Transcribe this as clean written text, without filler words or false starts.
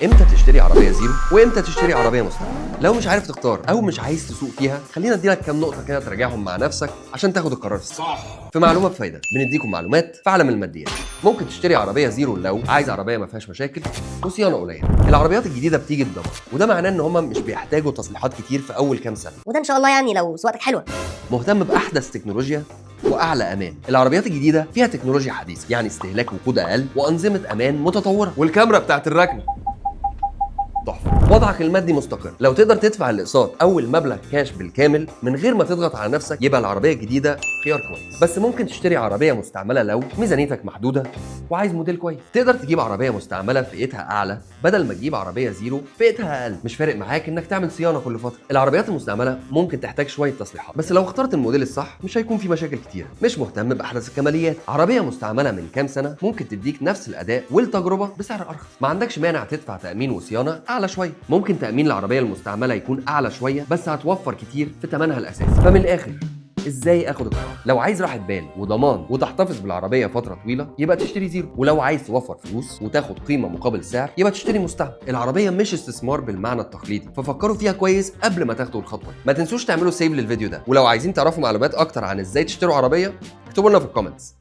امتى تشتري عربيه زيرو وامتى تشتري عربيه مستعمله؟ لو مش عارف تختار او مش عايز تسوق فيها، خلينا اديلك كام نقطه كده تراجعهم مع نفسك عشان تاخد القرار صح. في معلومه بفايده بنديكم معلومات في عالم الماديات. ممكن تشتري عربيه زيرو لو عايز عربيه ما فيهاش مشاكل وصيانه قليله. العربيات الجديده بتيجي بضمان، وده معناه ان هم مش بيحتاجوا تصليحات كتير في اول كام سنه، وده ان شاء الله يعني لو سواقتك حلوه. مهتم باحدث تكنولوجيا واعلى امان. العربيات الجديده فيها تكنولوجيا حديثه، يعني استهلاك وقود اقل وانظمه امان متطوره، والكاميرا بتاعت الركنه تحفه. وضعك المادي مستقر، لو تقدر تدفع الاقساط او المبلغ كاش بالكامل من غير ما تضغط على نفسك، يبقى العربيه الجديده خيار كويس. بس ممكن تشتري عربيه مستعمله لو ميزانيتك محدوده وعايز موديل كويس. تقدر تجيب عربيه مستعمله فئتها اعلى بدل ما تجيب عربيه زيرو فئتها اقل. مش فارق معاك انك تعمل صيانه كل فتره. العربيات المستعمله ممكن تحتاج شويه تصليحات، بس لو اخترت الموديل الصح مش هيكون في مشاكل كتيره. مش مهتم باحدث الكماليات، عربيه مستعمله من كام سنه ممكن تديك نفس الاداء والتجربه بسعر ارخص. ما عندكش مانع تدفع تامين وصيانه اعلى شويه. ممكن تامين العربيه المستعمله يكون اعلى شويه، بس هتوفر كتير في ثمنها الاساسي. فمن الاخر، ازاي اخد القرار؟ لو عايز راحه بال وضمان وتحتفظ بالعربيه فتره طويله، يبقى تشتري زيرو. ولو عايز توفر فلوس وتاخد قيمه مقابل سعر، يبقى تشتري مستعمل. العربيه مش استثمار بالمعنى التقليدي، ففكروا فيها كويس قبل ما تاخدوا الخطوه. ما تنسوش تعملوا سيف للفيديو ده، ولو عايزين تعرفوا معلومات اكتر عن ازاي تشتروا عربيه، اكتبوا لنا في الكومنتس.